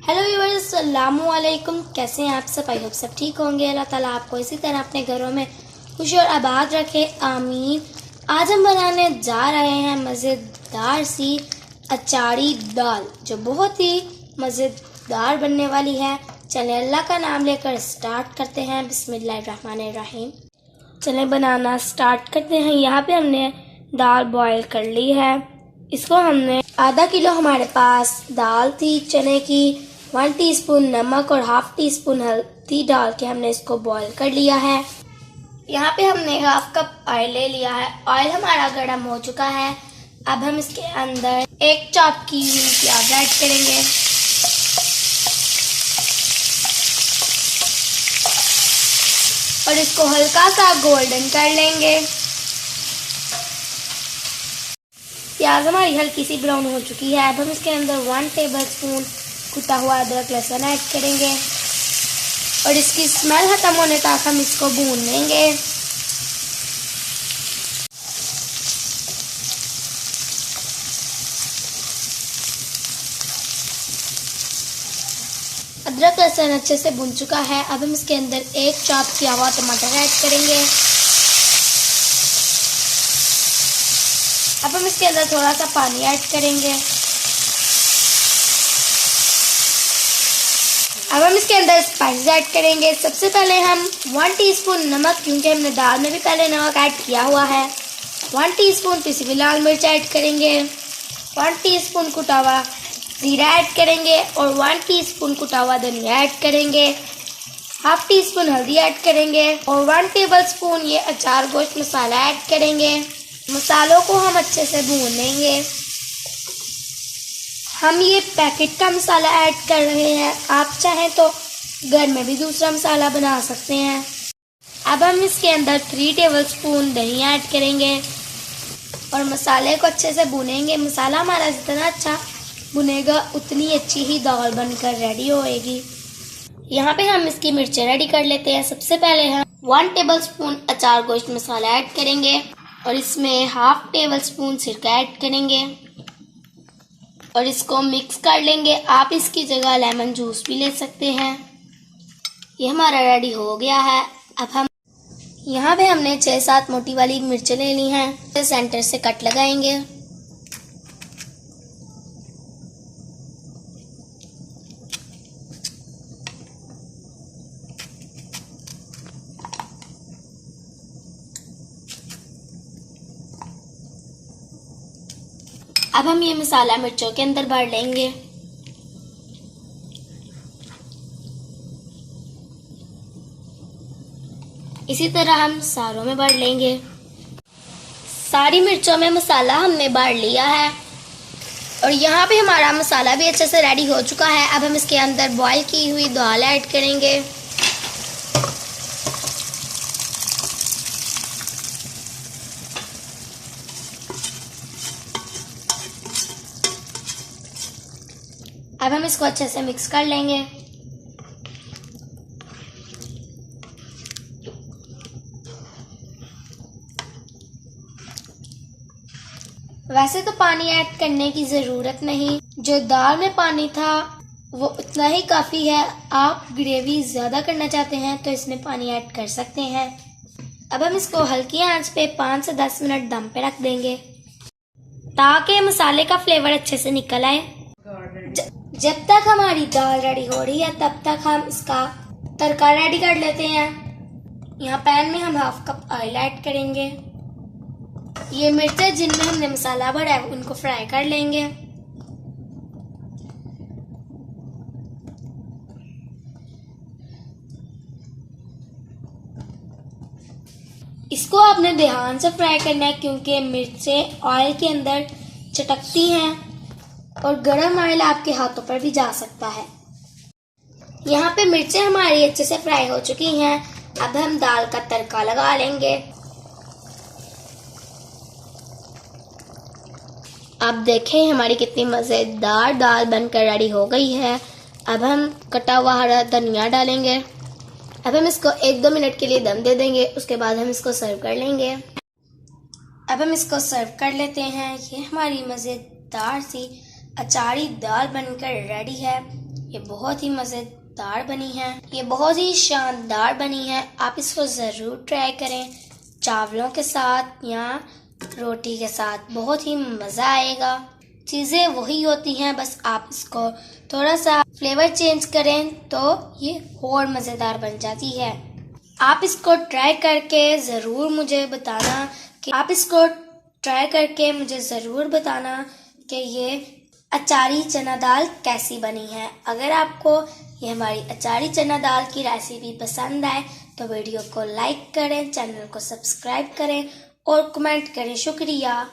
Hello viewers, अस्सलामु अलैकुम। कैसे हैं आप सब? आई होप सब ठीक होंगे। अल्लाह ताला आपको इसी तरह अपने घरों में खुश और आबाद रखे, आमीन। आज हम बनाने जा रहे हैं मज़ेदार सी अचारी दाल, जो बहुत ही मज़ेदार बनने वाली है। चलें अल्लाह का नाम लेकर स्टार्ट करते हैं। बिस्मिल्लाहिर्रहमानिर्रहीम। चलें बनाना स्टार्ट करते हैं। यहाँ पे हमने दाल बॉईल कर ली है। इसको हमने आधा किलो हमारे पास दाल थी चने की, 1 टीस्पून नमक और हाफ टी स्पून हल्दी डाल के हमने इसको बॉईल कर लिया है। यहाँ पे हमने हाफ कप ऑयल ले लिया है। ऑयल हमारा गर्म हो चुका है। अब हम इसके अंदर एक चॉप की हुई प्याज ऐड करेंगे और इसको हल्का सा गोल्डन कर लेंगे। प्याज हमारी हल्की सी ब्राउन हो चुकी है। अब हम इसके अंदर 1 टेबलस्पून कुटा हुआ अदरक लहसुन ऐड करेंगे और इसकी स्मेल खत्म होने तक हम इसको भून लेंगे। अदरक लहसुन अच्छे से भून चुका है। अब हम इसके अंदर एक चॉप किया हुआ टमाटर ऐड करेंगे। अब हम इसके अंदर थोड़ा सा पानी ऐड करेंगे। अब हम इसके अंदर स्पाइसेस ऐड करेंगे। सबसे पहले हम 1 टीस्पून नमक, क्योंकि हमने दाल में भी पहले नमक ऐड किया हुआ है, 1 टीस्पून पिसी हुई लाल मिर्च ऐड करेंगे, 1 टीस्पून कुटा हुआ जीरा ऐड करेंगे और 1 टीस्पून कुटा हुआ धनिया ऐड करेंगे, हाफ टी स्पून हल्दी ऐड करेंगे और 1 टेबलस्पून ये अचार गोश्त मसाला ऐड करेंगे। मसालों को हम अच्छे से भून लेंगे। हम ये पैकेट का मसाला ऐड कर रहे हैं, आप चाहें तो घर में भी दूसरा मसाला बना सकते हैं। अब हम इसके अंदर 3 टेबलस्पून दही ऐड करेंगे और मसाले को अच्छे से भूनेंगे। मसाला हमारा जितना अच्छा भुनेगा उतनी अच्छी ही दाल बनकर रेडी होएगी। यहाँ पे हम इसकी मिर्चें रेडी कर लेते हैं। सबसे पहले हम 1 टेबलस्पून अचार गोश्त मसाला ऐड करेंगे और इसमें हाफ टेबलस्पून सिरका ऐड करेंगे और इसको मिक्स कर लेंगे। आप इसकी जगह लेमन जूस भी ले सकते हैं। ये हमारा रेडी हो गया है। अब हम यहाँ पे हमने 6-7 मोटी वाली मिर्चें ले ली हैं। सेंटर से कट लगाएंगे। अब हम ये मसाला मिर्चों के अंदर भर लेंगे। इसी तरह हम सारों में भर लेंगे। सारी मिर्चों में मसाला हमने भर लिया है और यहाँ पे हमारा मसाला भी अच्छे से रेडी हो चुका है। अब हम इसके अंदर बॉईल की हुई दाल ऐड करेंगे। अब हम इसको अच्छे से मिक्स कर लेंगे। वैसे तो पानी ऐड करने की ज़रूरत नहीं, जो दाल में पानी था वो उतना ही काफ़ी है। आप ग्रेवी ज़्यादा करना चाहते हैं तो इसमें पानी ऐड कर सकते हैं। अब हम इसको हल्की आंच पे 5 से 10 मिनट दम पे रख देंगे ताकि मसाले का फ्लेवर अच्छे से निकल आए। जब तक हमारी दाल रेडी हो रही है तब तक हम इसका तड़का रेडी कर लेते हैं। यहाँ पैन में हम हाफ कप ऑयल ऐड करेंगे। ये मिर्चें जिनमें हमने मसाला भरा है उनको फ्राई कर लेंगे। इसको आपने ध्यान से फ्राई करना है, क्योंकि मिर्चें ऑयल के अंदर चटकती हैं और गरम ऑयल आपके हाथों पर भी जा सकता है। यहाँ पे मिर्चें हमारी अच्छे से फ्राई हो चुकी हैं। अब हम दाल का तड़का लगा लेंगे। अब देखें हमारी कितनी मज़ेदार दाल बनकर रेडी हो गई है। अब हम कटा हुआ हरा धनिया डालेंगे। अब हम इसको 1-2 मिनट के लिए दम दे देंगे। उसके बाद हम इसको सर्व कर लेंगे। अब हम इसको सर्व कर लेते हैं। ये हमारी मज़ेदार सी अचारी दाल बनकर रेडी है। ये बहुत ही मज़ेदार बनी है, ये बहुत ही शानदार बनी है। आप इसको ज़रूर ट्राई करें, चावलों के साथ या रोटी के साथ बहुत ही मज़ा आएगा। चीज़ें वही होती हैं, बस आप इसको थोड़ा सा फ्लेवर चेंज करें तो ये और मज़ेदार बन जाती है। आप इसको ट्राई करके ज़रूर मुझे बताना कि ये अचारी चना दाल कैसी बनी है। अगर आपको ये हमारी अचारी चना दाल की रेसिपी पसंद आए तो वीडियो को लाइक करें, चैनल को सब्सक्राइब करें और कमेंट करें। शुक्रिया।